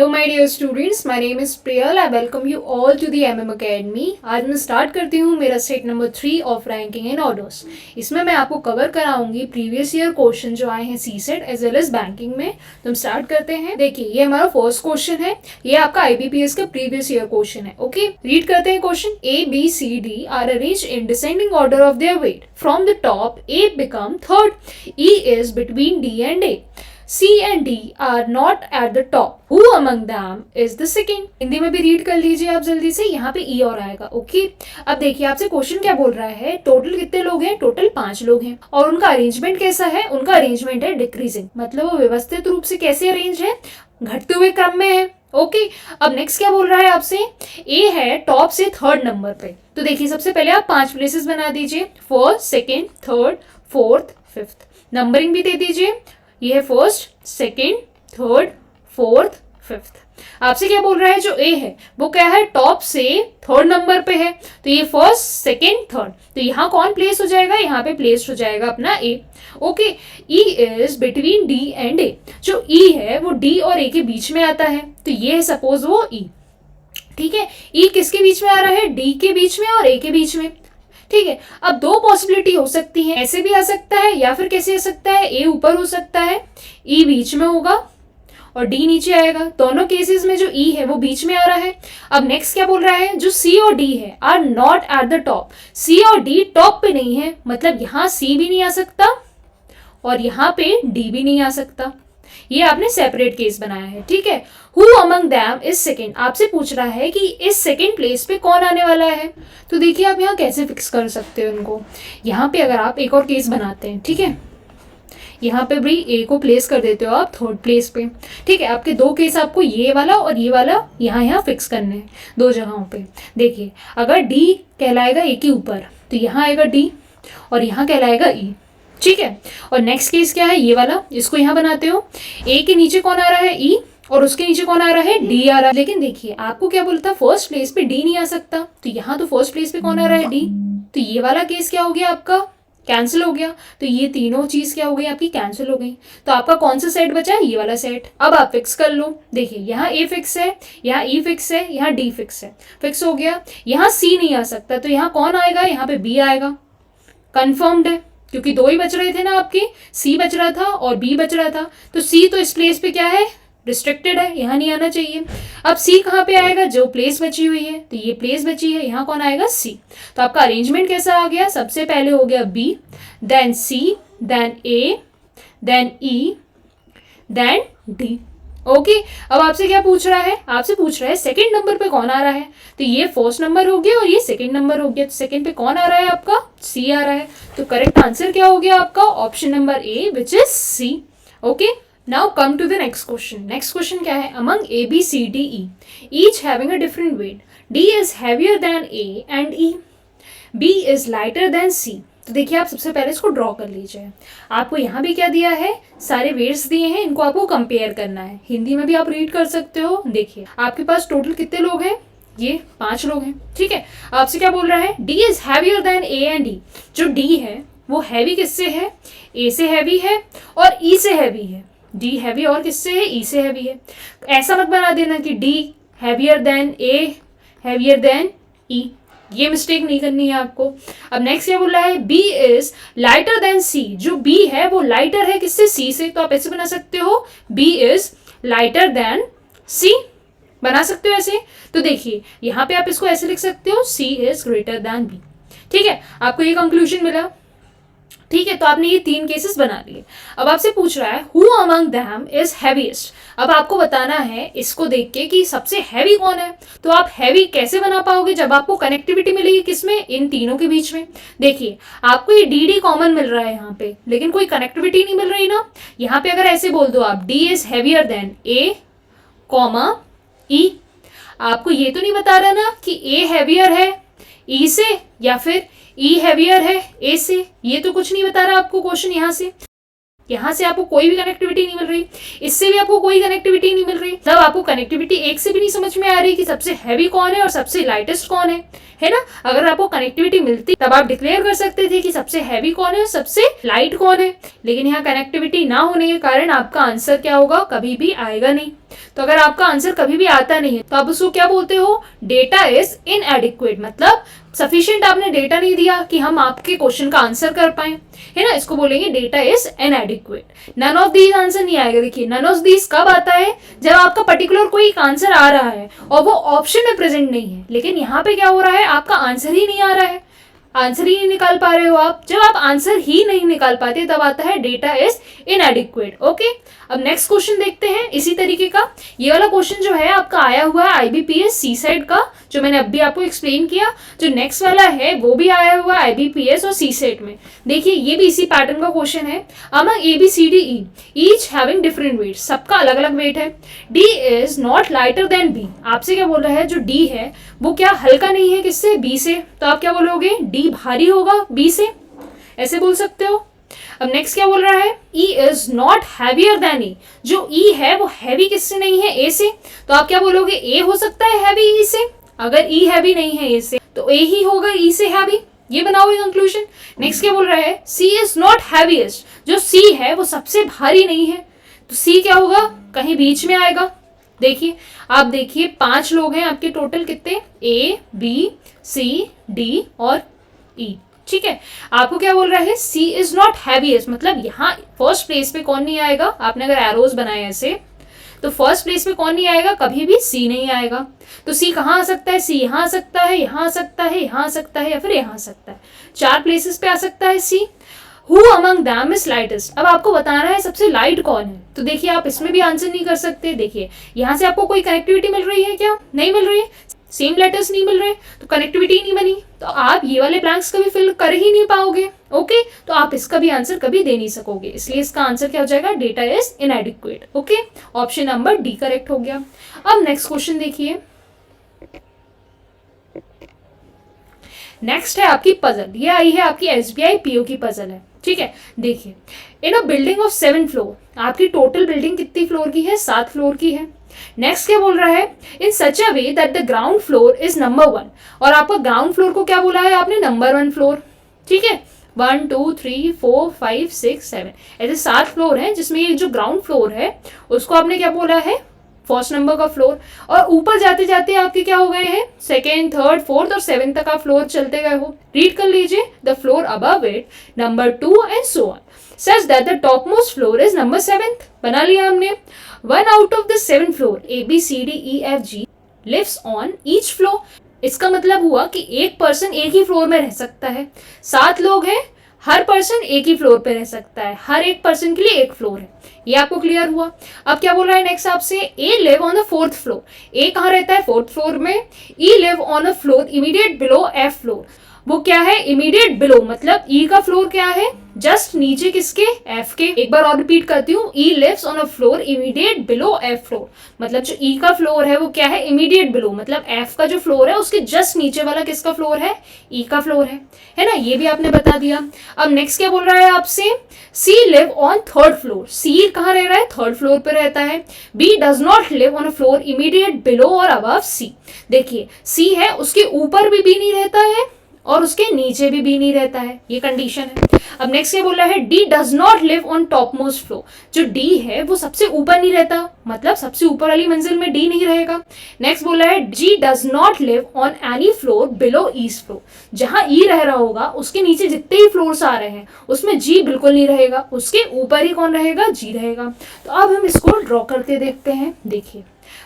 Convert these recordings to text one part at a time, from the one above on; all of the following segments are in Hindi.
Hello my dear students, my name is Priyal. I welcome you all to the MM academy. आज मैं स्टार्ट करती हूँ मेरा set number 3 of ranking and orders. इसमें मैं आपको कवर कराऊंगी प्रीवियस ईयर क्वेश्चन जो आए हैं C set as well as banking में। तो हम स्टार्ट करते हैं। देखिए, ये हमारा फर्स्ट क्वेश्चन है। ये आपका आईबीपीएस का प्रीवियस ईयर क्वेश्चन है। ओके, रीड करते हैं question. A B C D are arranged in descending order of their weight from the top. A become third, E is between D and A, C and D are not at the top. Who among them is the second? Hindi में भी रीड कर लीजिए आप जल्दी से। यहाँ पे E और आएगा। ओके, अब देखिए आपसे क्वेश्चन क्या बोल रहा है। टोटल कितने लोग हैं? टोटल 5 लोग हैं। और उनका अरेंजमेंट कैसा है? उनका अरेंजमेंट है डिक्रीजिंग, मतलब वो व्यवस्थित रूप से कैसे अरेंज है? घटते हुए क्रम में है। ओके, अब नेक्स्ट क्या बोल रहा है आपसे? ए है टॉप से थर्ड नंबर पे। तो देखिए, सबसे पहले आप 5 प्लेसेस बना दीजिए। First, second, third, fourth, fifth. Numbering भी दे दीजिए। ये है first, second, third, fourth, fifth. आपसे क्या बोल रहा है? जो ए है वो क्या है? टॉप से थर्ड नंबर पे है। तो ये फर्स्ट, सेकेंड, थर्ड। तो यहाँ कौन प्लेस हो जाएगा? यहाँ पे प्लेस हो जाएगा अपना A. Okay, E is between D and A. जो ई है वो डी और ए के बीच में आता है। तो ये है सपोज वो ई। ठीक है, ई किसके बीच में आ रहा है? डी के बीच में और ए के बीच में। ठीक है, अब 2 पॉसिबिलिटी हो सकती है। ऐसे भी आ सकता है या फिर कैसे आ सकता है? ए ऊपर हो सकता है, ई बीच में होगा और डी नीचे आएगा। दोनों केसेस में जो ई है वो बीच में आ रहा है। अब नेक्स्ट क्या बोल रहा है? जो सी और डी है are not at the top. C और डी टॉप पे नहीं है, मतलब यहाँ सी भी नहीं आ सकता और यहाँ पे डी भी नहीं आ सकता। ये आपने सेपरेट केस बनाया है। ठीक है, who among them is second. आपसे पूछ रहा है कि इस सेकेंड प्लेस पे कौन आने वाला है। तो देखिए, आप यहाँ कैसे फिक्स कर सकते हो इनको। यहाँ पे अगर आप एक और केस बनाते हैं, ठीक है, यहाँ पे भी ए को प्लेस कर देते हो आप थर्ड प्लेस पे। ठीक है, आपके 2 केस आपको ये वाला और ये वाला यहाँ फिक्स करने हैं 2 जगहों पे। देखिए, अगर डी कहलाएगा ए के ऊपर तो यहाँ आएगा डी और यहाँ कहलाएगा ई। ठीक है, और नेक्स्ट केस क्या है? ये वाला, इसको यहाँ बनाते हो। ए के नीचे कौन आ रहा है? ई, और उसके नीचे कौन आ रहा है? डी आ रहा है। लेकिन देखिए, आपको क्या बोलता? फर्स्ट प्लेस पे डी नहीं आ सकता। तो यहाँ तो फर्स्ट प्लेस पे कौन आ रहा है? डी। तो ये वाला केस क्या हो गया आपका? कैंसिल हो गया। तो ये तीनों चीज क्या हो गई आपकी? कैंसिल हो गई। तो आपका कौन सा सेट बचा? ये वाला सेट। अब आप फिक्स कर लो। देखिए, यहाँ ए फिक्स है, यहाँ ई फिक्स है, यहाँ डी फिक्स है। फिक्स हो गया। यहाँ सी नहीं आ सकता, तो यहाँ कौन आएगा? यहाँ पे बी आएगा। कंफर्म्ड है, क्योंकि 2 ही बच रहे थे ना आपके। सी बच रहा था और बी बच रहा था। तो सी तो इस प्लेस पे क्या है? रिस्ट्रिक्टेड है, यहाँ नहीं आना चाहिए। अब सी कहाँ पे आएगा? जो प्लेस बची हुई है, तो ये प्लेस बची है, यहाँ कौन आएगा? सी। तो आपका अरेंजमेंट कैसा आ गया? सबसे पहले हो गया बी, देन सी, देन ए, देन ई, देन डी। ओके, अब आपसे क्या पूछ रहा है? आपसे पूछ रहा है सेकंड नंबर पे कौन आ रहा है। तो ये फर्स्ट नंबर हो गया और ये सेकंड नंबर हो गया। तो सेकंड पे कौन आ रहा है आपका? सी आ रहा है। तो करेक्ट आंसर क्या हो गया आपका? Option number A, which is C. Okay, now come to the next question. Next question क्या है? Among A B C D E each having a different weight, D is heavier than A and E, B is lighter than C. तो देखिए, आप सबसे पहले इसको ड्रॉ कर लीजिए। आपको यहाँ भी क्या दिया है? सारे वेट्स दिए हैं, इनको आपको कंपेयर करना है। हिंदी में भी आप रीड कर सकते हो। देखिए, आपके पास टोटल कितने लोग हैं? ये 5 लोग हैं। ठीक है, आपसे क्या बोल रहा है? D is heavier than A and E. जो डी है वो हैवी किससे है? ए से हैवी है और ई से हैवी है। डी हैवी और किससे है? ई से हैवी है। ऐसा मत बना देना कि डी हैवियर देन ए, हैवियर देन ई। ये मिस्टेक नहीं करनी है आपको। अब नेक्स्ट क्या बोल रहा है? बी इज लाइटर देन सी। जो बी है वो लाइटर है किससे? सी से। तो आप ऐसे बना सकते हो, बी इज लाइटर देन सी। बना सकते हो ऐसे। तो देखिए, यहाँ पे आप इसको ऐसे लिख सकते हो, सी इज ग्रेटर देन बी। ठीक है, आपको ये कंक्लूजन मिला। ठीक है, तो आपने ये 3 केसेस बना लिए। अब आपसे पूछ रहा है who among them is heaviest. अब आपको बताना है इसको देख के कि सबसे हैवी कौन है। तो आप हैवी कैसे बना पाओगे? जब आपको कनेक्टिविटी मिलेगी किसमें? इन तीनों के बीच में। देखिए, आपको ये डी डी कॉमन मिल रहा है यहाँ पे, लेकिन कोई कनेक्टिविटी नहीं मिल रही ना। यहाँ पे अगर ऐसे बोल दो आप, D is heavier than A comma ई, आपको ये तो नहीं बता रहा ना कि ए हैवियर है ई से या फिर ई हैवियर है ए से। ये तो कुछ नहीं बता रहा आपको क्वेश्चन। यहाँ से आपको कोई भी कनेक्टिविटी नहीं मिल रही, इससे भी आपको कोई कनेक्टिविटी नहीं मिल रही। तब आपको कनेक्टिविटी एक से भी नहीं समझ में आ रही कि सबसे हैवी कौन है और सबसे लाइटेस्ट कौन है ना। अगर आपको कनेक्टिविटी मिलती तब आप डिक्लेयर कर सकते थे कि सबसे हैवी कौन है और सबसे लाइट कौन है। लेकिन यहाँ कनेक्टिविटी ना होने के कारण आपका आंसर क्या होगा? कभी भी आएगा नहीं। तो अगर आपका आंसर कभी भी आता नहीं है तो आप उसको क्या बोलते हो, डेटा इज इनएडिक्वेट, मतलब सफिशिएंट आपने डेटा नहीं दिया कि हम आपके क्वेश्चन का आंसर कर पाए, है ना, इसको बोलेंगे data is inadequate. None of these answer नहीं आएगा। देखिए नन ऑफ दीज कब आता है, जब आपका पर्टिकुलर कोई एक आंसर आ रहा है और वो ऑप्शन में प्रेजेंट नहीं है, लेकिन यहाँ पे क्या हो रहा है, आपका आंसर ही नहीं आ रहा है, आंसर ही नहीं निकाल पा रहे हो आप। जब आप आंसर ही नहीं निकाल पाते तब आता है डेटा इज इनएडिक्वेट। ओके, अब नेक्स्ट क्वेश्चन देखते हैं इसी तरीके का। ये वाला क्वेश्चन जो है आपका आया हुआ है IBPS सी सेट का, जो मैंने अभी आपको एक्सप्लेन किया। जो नेक्स्ट वाला है वो भी आया हुआ है IBPS और सी सेट में। देखिए ये भी इसी पैटर्न का क्वेश्चन है। Among ABCDE each having different weight, सबका अलग अलग वेट है। D is not lighter than B, आपसे क्या बोल रहा है, जो D है वो क्या हल्का नहीं है किससे, B से, तो आप क्या बोलोगे, D भारी होगा B से, ऐसे बोल सकते हो। अब नेक्स्ट क्या बोल रहा है, E is not heavier than E, जो E है वो हैवी किससे नहीं है, A से, तो आप क्या बोलोगे, A हो सकता है हैवी E से। अगर E हैवी नहीं है A से तो A ही होगा E से हैवी, ये बनाओगे कंक्लूजन। नेक्स्ट क्या बोल रहा है, C इज नॉट हैवीएस्ट, जो C है वो सबसे भारी नहीं है, तो C क्या होगा, कहीं बीच में आएगा। देखिए आप देखिए 5 लोग हैं आपके, टोटल कितने, A B C D और E, ठीक है। आपको क्या बोल रहा है, C इज नॉट हैवीएस्ट, मतलब यहाँ फर्स्ट प्लेस पे कौन नहीं आएगा, आपने अगर एरोज बनाए ऐसे तो फर्स्ट प्लेस पे कौन नहीं आएगा, कभी भी C नहीं आएगा। तो C कहाँ आ सकता है, C यहाँ आ सकता है, यहाँ आ सकता है, यहाँ आ सकता है, या फिर यहाँ आ सकता है, 4 प्लेसेस पे आ सकता है C। Who among them is lightest, अब आपको बताना है सबसे लाइट कौन है। तो देखिए आप इसमें भी आंसर नहीं कर सकते। देखिए यहाँ से आपको कोई कनेक्टिविटी मिल रही है क्या, नहीं मिल रही है, सेम लेटर्स नहीं मिल रहे, तो कनेक्टिविटी नहीं बनी, तो आप ये वाले ब्लैंक्स कभी फिल कर ही नहीं पाओगे। ओके, तो आप इसका भी आंसर कभी दे नहीं सकोगे, इसलिए इसका आंसर क्या हो जाएगा, data is इनएडिक्वेट। Okay, option number D correct हो गया। अब नेक्स्ट क्वेश्चन देखिए, नेक्स्ट है आपकी पजल, ये आई है आपकी SBI PO की पजल है, ठीक है। देखिए इन अ बिल्डिंग ऑफ 7 फ्लोर, आपकी टोटल बिल्डिंग कितनी फ्लोर की है, 7 फ्लोर की है। नेक्स्ट क्या बोल रहा है, in such a way that the ground floor is number 1, और आपका ग्राउंड फ्लोर को क्या बोला है आपने, नंबर 1 फ्लोर, ठीक है। 1 2 3 4 5 6 7 ऐसे 7 फ्लोर हैं, जिसमें ये जो ग्राउंड फ्लोर है उसको आपने क्या बोला है, फर्स्ट नंबर का फ्लोर, और ऊपर जाते जाते आपके क्या हो गए हैं, सेकेंड थर्ड फोर्थ और 7 तक आप फ्लोर चलते गए हो। रीड कर लीजिए, the floor above it number 2 and so on such that the topmost floor is number 7, बना लिया हमने। 1 out of the 7 floor ABCDEFG lives on each floor, इसका मतलब हुआ कि एक पर्सन एक ही फ्लोर में रह सकता है। 7 लोग हैं, हर पर्सन एक ही फ्लोर पे रह सकता है, हर एक पर्सन के लिए एक फ्लोर है, ये आपको क्लियर हुआ। अब क्या बोल रहा है नेक्स्ट आपसे, A live on the 4th floor, A कहाँ रहता है, 4th फ्लोर में। E live on a floor immediate below F floor, वो क्या है, इमीडिएट बिलो, मतलब ई का फ्लोर क्या है, जस्ट नीचे किसके, F के। एक बार और रिपीट करती हूँ, E lives on a floor immediate below F floor, मतलब जो ई का फ्लोर है वो क्या है, इमीडिएट बिलो, मतलब F का जो फ्लोर है उसके जस्ट नीचे वाला किसका फ्लोर है, ई का फ्लोर है ना, ये भी आपने बता दिया। अब नेक्स्ट क्या बोल रहा है आपसे, C live on 3rd floor, C कहाँ रह रहा है, 3rd फ्लोर पे रहता है। B does not live on a floor immediate below और अबव C, देखिए C है उसके ऊपर भी B नहीं रहता है और उसके नीचे भी B नहीं रहता है, ये कंडीशन है। अब नेक्स्ट क्या बोला है, D does not live on top most floor, जो D है वो सबसे ऊपर नहीं रहता, मतलब सबसे ऊपर वाली मंजिल में D नहीं रहेगा। नेक्स्ट बोला है G does not live on any floor below E's floor, जहां E रह रहा होगा उसके नीचे जितने ही फ्लोर्स आ रहे हैं उसमें G बिल्कुल नहीं रहेगा, उसके ऊपर ही कौन रहेगा, G रहेगा। तो अब हम इसको ड्रॉ करके देखते हैं। देखिए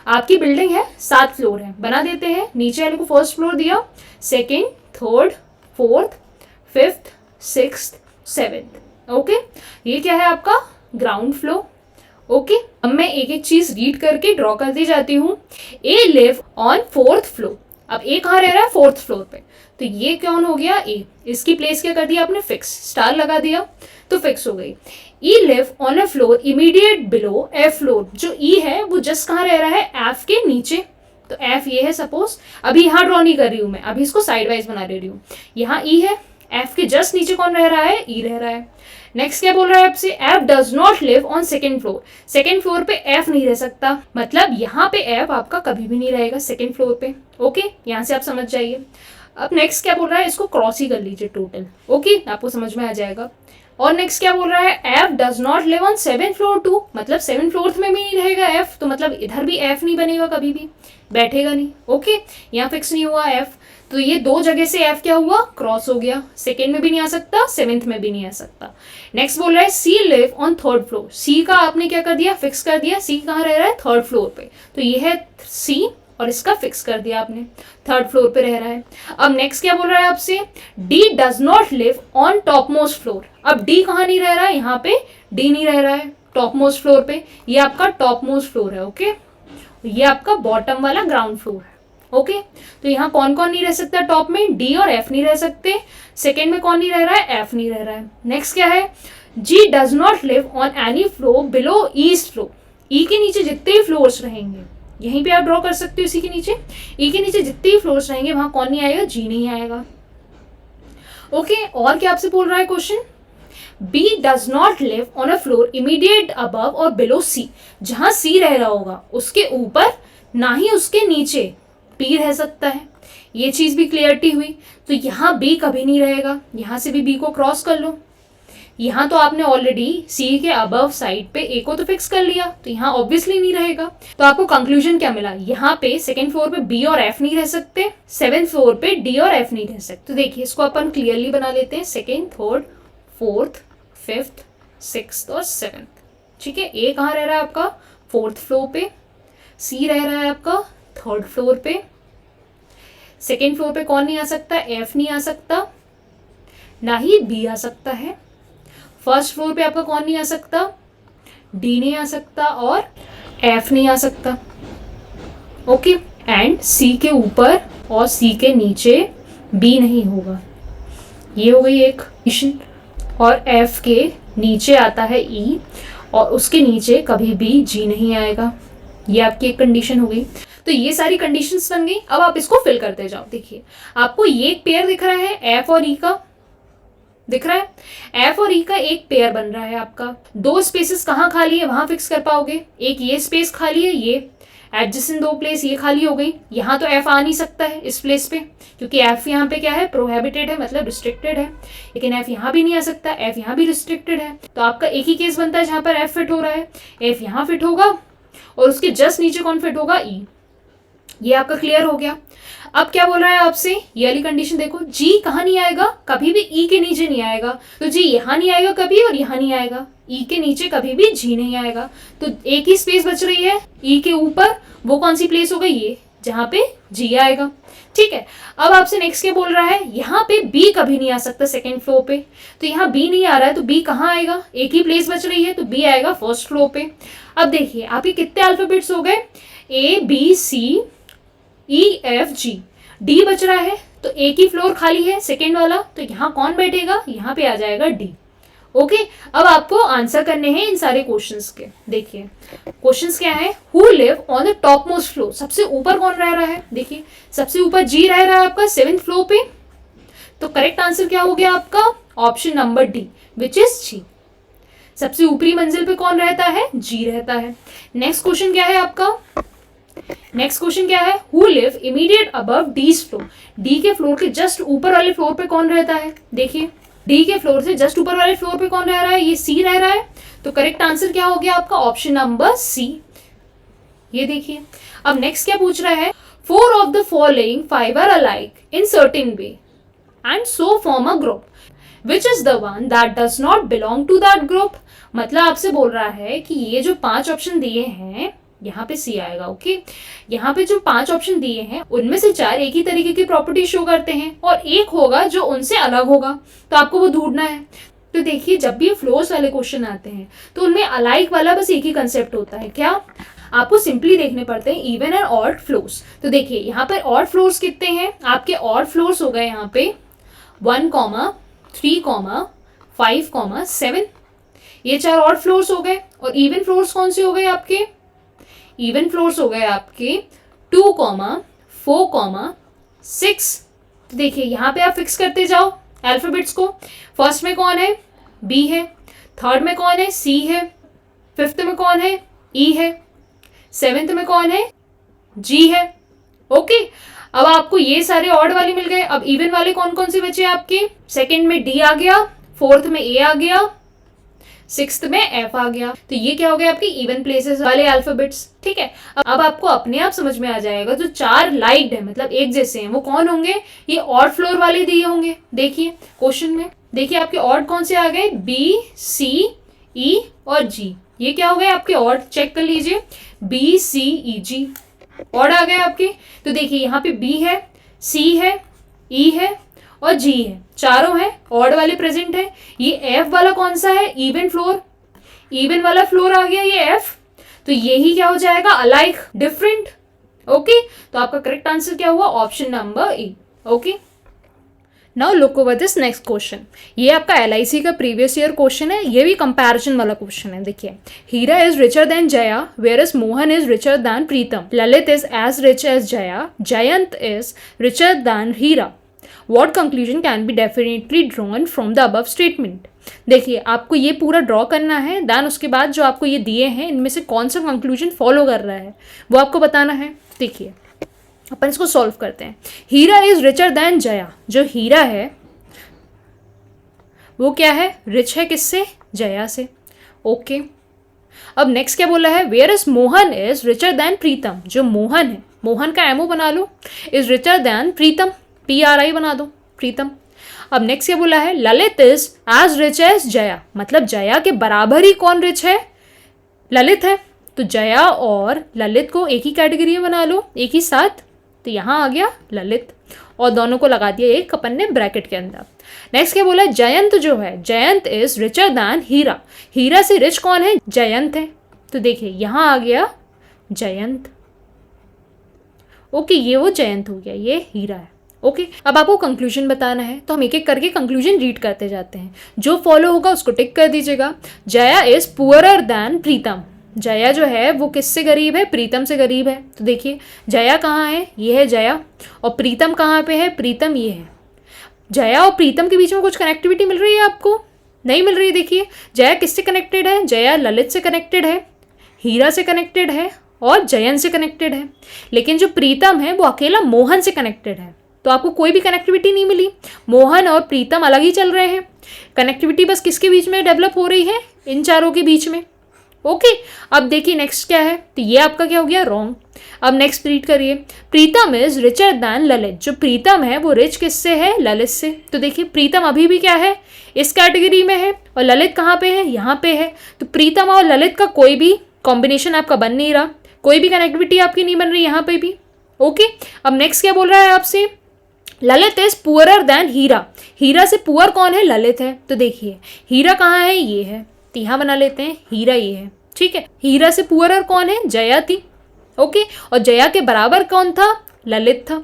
आपकी बिल्डिंग है, 7 फ्लोर है, बना देते हैं। नीचे वाले को 1st फ्लोर दिया, 2nd 3rd 4th 5th 6th 7th, okay. ये क्या है आपका ग्राउंड फ्लोर। ओके, अब मैं एक एक चीज रीड करके ड्रॉ करती जाती हूँ। ए लिव ऑन 4th फ्लोर, अब ए कहाँ रह रहा है, 4th फ्लोर पे, तो ये कौन हो गया, ए, इसकी प्लेस क्या कर दिया आपने, फिक्स, स्टार लगा दिया तो फिक्स हो गई। E live on a floor immediate below F floor, जो ई है वो जस्ट कहाँ रह रहा है, F के नीचे, तो F ये है सपोज, अभी यहाँ ड्रॉ नहीं कर रही हूँ मैं, अभी इसको साइड वाइज बना दे रही हूँ। यहाँ ई है, F के जस्ट नीचे कौन रह रहा है, ई रह रहा है। नेक्स्ट क्या बोल रहा है आपसे, F does not live on 2nd floor, 2nd floor पे F नहीं रह सकता, मतलब यहाँ पे F आपका कभी भी नहीं रहेगा 2nd फ्लोर पे। ओके, यहाँ से आप समझ जाइए। अब नेक्स्ट क्या बोल रहा है, इसको क्रॉस ही कर लीजिए टोटल, ओके, आपको समझ में आ जाएगा। और नेक्स्ट क्या बोल रहा है, F does not live on 7th floor too, मतलब 7th फ्लोर में भी नहीं रहेगा एफ, तो मतलब इधर भी एफ नहीं बनेगा, कभी भी बैठेगा नहीं, ओके, यहाँ फिक्स नहीं हुआ एफ। तो ये दो जगह से एफ क्या हुआ, क्रॉस हो गया, सेकेंड में भी नहीं आ सकता, 7th में भी नहीं आ सकता। नेक्स्ट बोल रहा है C live on 3rd floor, C का आपने क्या कर दिया, फिक्स कर दिया, सी कहाँ रह रहा है, 3rd फ्लोर पे, तो ये है सी और इसका फिक्स कर दिया आपने, 3rd फ्लोर पे रह रहा है। अब नेक्स्ट क्या बोल रहा है आपसे, D does not live on top most floor, अब डी कहाँ नहीं रह रहा है, यहाँ पे डी नहीं रह रहा है टॉप मोस्ट फ्लोर पे, ये आपका टॉप मोस्ट फ्लोर है, ओके, ये आपका बॉटम वाला ग्राउंड फ्लोर है, ओके। तो यहाँ कौन कौन नहीं रह सकता टॉप में, डी और एफ नहीं रह सकते, सेकेंड में कौन नहीं रह रहा है, एफ नहीं रह रहा है। नेक्स्ट क्या है, G does not live on any floor below E's floor, E के नीचे जितने भी फ्लोर्स रहेंगे, यहीं पे आप ड्रॉ कर सकते हो इसी के नीचे, ई के नीचे जितने भी फ्लोर्स रहेंगे वहां कौन नहीं आएगा, जी नहीं आएगा, ओके। और क्या आपसे बोल रहा है question, B does not live on a floor immediate above और बिलो सी, जहां सी रह रहा होगा उसके ऊपर ना ही उसके नीचे पी रह सकता है, ये चीज भी क्लियरिटी हुई। तो यहाँ बी कभी नहीं रहेगा, यहाँ से भी बी को क्रॉस कर लो, यहाँ तो आपने ऑलरेडी सी के अबव साइड पे ए को तो फिक्स कर लिया, तो यहाँ ऑब्वियसली नहीं रहेगा। तो आपको कंक्लूजन क्या मिला, यहाँ पे 2nd फ्लोर पे बी और एफ नहीं रह सकते, 7th फ्लोर पे डी और एफ नहीं रह सकते। तो देखिए इसको अपन क्लियरली बना लेते हैं, 2nd, 3rd, 4th, 5th, 6th और 7th, ठीक है। ए कहाँ रह रहा है आपका, 4th फ्लोर पे, सी रह रहा है आपका 3rd फ्लोर पे, 2nd फ्लोर पे कौन नहीं आ सकता, एफ नहीं आ सकता, ना ही बी आ सकता है। 1st फ्लोर पे आपका कौन नहीं आ सकता, डी नहीं आ सकता और एफ नहीं आ सकता, ओके। एंड सी के ऊपर और सी के नीचे बी नहीं होगा, ये हो गई एक कंडीशन। और एफ के नीचे आता है ई और उसके नीचे कभी भी जी नहीं आएगा, ये आपकी एक कंडीशन हो गई। तो ये सारी कंडीशंस बन गई। अब आप इसको फिल करते जाओ, देखिए आपको ये एक पेयर दिख रहा है, एफ और ई का दिख रहा है, एफ और ई का एक पेयर बन रहा है आपका। दो स्पेसेस कहाँ खाली है वहां फिक्स कर पाओगे, एक ये स्पेस खाली है, ये एडजेसेंट दो प्लेस ये खाली हो गई, यहाँ तो एफ आ नहीं सकता है इस प्लेस पे, क्योंकि एफ यहाँ पे क्या है, प्रोहिबिटेड है, मतलब रिस्ट्रिक्टेड है। लेकिन एफ यहाँ भी नहीं आ सकता, एफ यहाँ भी रिस्ट्रिक्टेड है। तो आपका एक ही केस बनता है जहां पर एफ फिट हो रहा है, एफ यहाँ फिट होगा और उसके जस्ट नीचे कौन फिट होगा, ई। ये आपका क्लियर हो गया। अब क्या बोल रहा है आपसे, ये वाली कंडीशन देखो, जी कहाँ नहीं आएगा, कभी भी ई के नीचे नहीं आएगा, तो जी यहाँ नहीं आएगा कभी और यहाँ नहीं आएगा, ई के नीचे कभी भी जी नहीं आएगा। तो एक ही स्पेस बच रही है ई के ऊपर, वो कौन सी प्लेस हो गई, ये जहाँ पे जी आएगा, ठीक है। अब आपसे नेक्स्ट क्या बोल रहा है, यहाँ पे बी कभी नहीं आ सकता 2nd फ्लोर पे, तो यहाँ बी नहीं आ रहा है, तो बी कहाँ आएगा, एक ही प्लेस बच रही है, तो बी आएगा 1st फ्लोर पे। अब देखिए आपके कितने अल्फाबेट्स हो गए, A B C E F G, D बच रहा है, तो एक ही फ्लोर खाली है 2nd वाला, तो यहाँ कौन बैठेगा, यहाँ पे आ जाएगा डी, ओके। अब आपको आंसर करने हैं इन सारे क्वेश्चंस के। देखिए क्वेश्चंस क्या है, who live on the topmost floor, सबसे ऊपर कौन रह रहा है, देखिए सबसे ऊपर जी रह रहा है आपका 7th फ्लोर पे, तो करेक्ट आंसर क्या हो गया आपका, option number D, which is G. सबसे ऊपरी मंजिल पे कौन रहता है, जी रहता है। नेक्स्ट क्वेश्चन क्या है आपका, नेक्स्ट क्वेश्चन क्या है, who live immediate above D's floor, D के फ्लोर के जस्ट ऊपर वाले फ्लोर पे कौन रहता है, देखिए डी के फ्लोर से जस्ट ऊपर वाले फ्लोर पे कौन रह रहा है, ये सी रह रहा है, तो करेक्ट आंसर क्या हो गया आपका, ऑप्शन नंबर सी। ये देखिए अब नेक्स्ट क्या पूछ रहा है, 4 of the following 5 are alike in certain way and so form a group, which is the one that does not belong to that group। मतलब आपसे बोल रहा है कि ये जो 5 ऑप्शन दिए हैं, यहाँ पे सी आएगा, ओके। यहाँ पे जो 5 ऑप्शन दिए हैं उनमें से 4 एक ही तरीके की प्रॉपर्टी शो करते हैं और एक होगा जो उनसे अलग होगा, तो आपको वो ढूंढना है। तो देखिए जब भी फ्लोर्स वाले क्वेश्चन आते हैं तो उनमें अलाइक वाला बस एक ही कंसेप्ट होता है, क्या, आपको सिंपली देखने पड़ते हैं इवन एंड ऑड फ्लोर्स। तो देखिए यहाँ पर ऑड फ्लोर्स कितने हैं, आपके ऑड फ्लोर्स हो गए यहाँ पे 1, 3, 5, 7, ये 4 ऑड फ्लोर्स हो गए। और इवन फ्लोर्स कौन से हो गए आपके, इवन फ्लोर्स हो गए आपके 2, 4, 6। तो देखिए यहाँ पे आप फिक्स करते जाओ अल्फाबेट्स को, फर्स्ट में कौन है, बी है, 3rd में कौन है, सी है, 5th में कौन है, ई है, 7th में कौन है, जी है, ओके। अब आपको ये सारे ऑड वाले मिल गए। अब इवन वाले कौन कौन से बचे आपके? सेकंड में डी आ गया, फोर्थ में ए आ गया, सिक्स्थ में एफ आ गया। तो ये क्या हो गया आपके इवन प्लेसेस वाले अल्फाबेट्स। ठीक है, अब आपको अपने आप समझ में आ जाएगा जो चार लाइक्ड है मतलब एक जैसे हैं वो कौन होंगे? ये ऑड फ्लोर वाले दिए होंगे। देखिए क्वेश्चन में, देखिए आपके ऑड कौन से आ गए? बी, सी, ई और जी। ये क्या हो गए आपके ऑड? चेक कर लीजिए, बी, सी, ई, जी ऑड आ गए आपके। तो देखिए यहाँ पे बी है, सी है, ई है और जी है, चारों है ऑड वाले प्रेजेंट है। ये एफ वाला कौन सा है? इवन फ्लोर, इवन वाला फ्लोर आ गया ये एफ। तो यही क्या हो जाएगा? Alike, different. ओके, तो आपका करेक्ट आंसर क्या हुआ? Option number A. Okay, now look over this next question. ये आपका LIC का प्रीवियस ईयर क्वेश्चन है, ये भी कंपैरिजन वाला क्वेश्चन है। देखिए, Hira is richer than Jaya where is Mohan is richer than Pritam, Lalit is as rich as Jaya, Jayant is richer than Hira. What conclusion can be definitely drawn from the above statement? देखिए आपको ये पूरा ड्रॉ करना है, देन उसके बाद जो आपको ये दिए हैं इनमें से कौन सा कंक्लूजन फॉलो कर रहा है वो आपको बताना है। देखिए अपन इसको सॉल्व करते हैं। हीरा इज रिचर देन जया, जो हीरा है वो क्या है? रिच है किससे? जया से। ओके, अब नेक्स्ट क्या बोला है? Where is Mohan is richer than Pritam, जो मोहन है, मोहन का एमओ बना लो, is richer than Pritam, PRI बना दो, प्रीतम। अब नेक्स्ट क्या बोला है? Lalit is as rich as Jaya, मतलब जया के बराबर ही कौन रिच है? ललित है। तो जया और ललित को एक ही कैटेगरी में बना लो, एक ही साथ। तो यहाँ आ गया ललित और दोनों को लगा दिया एक अपन ने ब्रैकेट के अंदर। नेक्स्ट क्या बोला? जयंत जो है, जयंत इज रिचर देन हीरा, हीरा से रिच कौन है? जयंत है। तो देखिए यहाँ आ गया जयंत। ओके, ये वो जयंत हो गया, ये हीरा है। ओके, अब आपको कंक्लूजन बताना है तो हम एक एक करके कंक्लूजन रीड करते जाते हैं, जो फॉलो होगा उसको टिक कर दीजिएगा। जया इज पुअरर देन प्रीतम, जया जो है वो किससे गरीब है? प्रीतम से गरीब है। तो देखिए जया कहाँ है? ये है जया। और प्रीतम कहाँ पे है? प्रीतम ये है। जया और प्रीतम के बीच में कुछ कनेक्टिविटी मिल रही है आपको? नहीं मिल रही। देखिए जया किससे कनेक्टेड है? जया ललित से कनेक्टेड है, हीरा से कनेक्टेड है और जयंत से कनेक्टेड है। लेकिन जो प्रीतम है वो अकेला मोहन से कनेक्टेड है, तो आपको कोई भी कनेक्टिविटी नहीं मिली। मोहन और प्रीतम अलग ही चल रहे हैं, कनेक्टिविटी बस किसके बीच में डेवलप हो रही है? इन चारों के बीच में। ओके, अब देखिए नेक्स्ट क्या है? तो ये आपका क्या हो गया? रॉन्ग। अब नेक्स्ट रीड करिए। प्रीतम इज रिचर देन ललित, जो प्रीतम है वो रिच किससे है? ललित से। तो देखिए प्रीतम अभी भी क्या है? इस कैटेगरी में है और ललित कहाँ पे है? यहाँ पे है। तो प्रीतम और ललित का कोई भी कॉम्बिनेशन आपका बन नहीं रहा, कोई भी कनेक्टिविटी आपकी नहीं बन रही यहाँ पे भी। ओके, अब नेक्स्ट क्या बोल रहा है आपसे? ललित इज पुअरर देन हीरा, हीरा से पुअर कौन है? ललित है। तो देखिए हीरा कहाँ है? ये है। तो यहाँ बना लेते हैं हीरा ये है। ठीक है, हीरा से पुअरर कौन है? जया थी। ओके, और जया के बराबर कौन था? ललित था।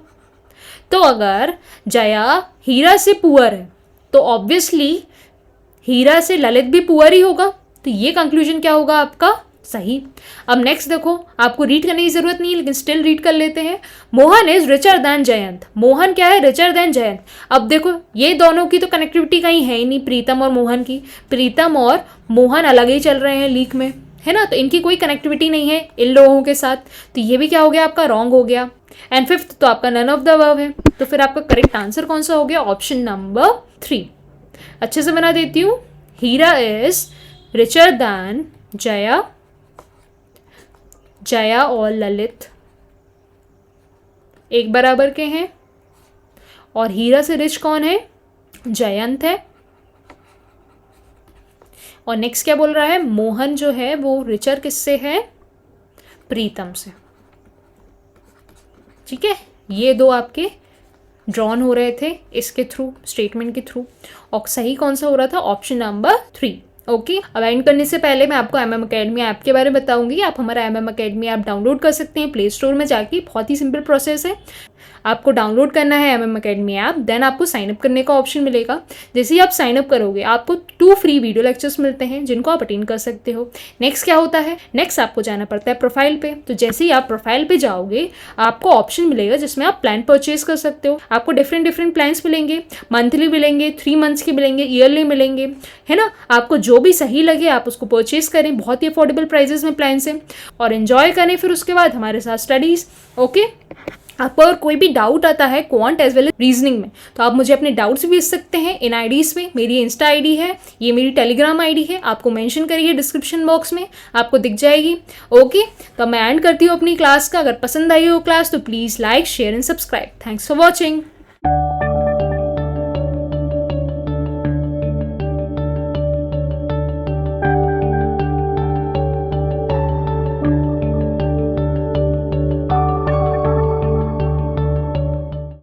तो अगर जया हीरा से पुअर है तो ऑब्वियसली हीरा से ललित भी पुअर ही होगा। तो ये कंक्लूजन क्या होगा आपका? सही। अब नेक्स्ट देखो, आपको रीड करने की जरूरत नहीं है लेकिन स्टिल रीड कर लेते हैं। Mohan is richer than Jayant, Mohan क्या है? Richer than Jayant. अब देखो ये दोनों की तो कनेक्टिविटी कहीं है ही नहीं, प्रीतम और मोहन की। प्रीतम और मोहन अलग ही चल रहे हैं लीक में, है ना, तो इनकी कोई कनेक्टिविटी नहीं है इन लोगों के साथ। तो ये भी क्या हो गया आपका? रॉन्ग हो गया। एंड फिफ्थ तो आपका नन ऑफ द अबव है। तो फिर आपका करेक्ट आंसर कौन सा हो गया? Option number 3। अच्छे से बना देती हूँ। Hira is richer than Jaya, Jaya और ललित एक बराबर के हैं और हीरा से रिच कौन है? जयंत है। और नेक्स्ट क्या बोल रहा है? मोहन जो है वो रिचर किससे है? प्रीतम से। ठीक है, ये दो आपके ड्रॉन हो रहे थे इसके थ्रू, स्टेटमेंट के थ्रू। और सही कौन सा हो रहा था? Option number 3। ओके, अब एंड करने से पहले मैं आपको MM अकेडमी ऐप के बारे में बताऊंगी। आप हमारा MM अकेडमी ऐप डाउनलोड कर सकते हैं प्ले स्टोर में जाके। बहुत ही सिंपल प्रोसेस है। आपको डाउनलोड करना है MM अकेडमी ऐप, देन आपको साइनअप करने का ऑप्शन मिलेगा। जैसे ही आप साइनअप करोगे आपको 2 फ्री वीडियो लेक्चर्स मिलते हैं जिनको आप अटेंड कर सकते हो। नेक्स्ट क्या होता है? नेक्स्ट आपको जाना पड़ता है प्रोफाइल पे। तो जैसे ही आप प्रोफाइल पे जाओगे आपको ऑप्शन मिलेगा जिसमें आप प्लान परचेज कर सकते हो। आपको डिफरेंट प्लान्स मिलेंगे, मंथली मिलेंगे, 3 मंथ्स के मिलेंगे, ईयरली मिलेंगे, है ना। आपको जो भी सही लगे आप उसको परचेज करें, बहुत ही अफोर्डेबल प्राइजेस में प्लान से, और एंजॉय करें फिर उसके बाद हमारे साथ स्टडीज। ओके, आपको अगर कोई भी डाउट आता है quant as well as reasoning में, तो आप मुझे अपने डाउट्स भेज सकते हैं इन आईडीज़ में। मेरी इंस्टा आईडी है, ये मेरी टेलीग्राम आईडी है, आपको मेंशन करिए डिस्क्रिप्शन बॉक्स में, आपको दिख जाएगी। ओके, तो मैं एंड करती हूँ अपनी क्लास का। अगर पसंद आई हो क्लास तो please like, share and subscribe. Thanks for watching.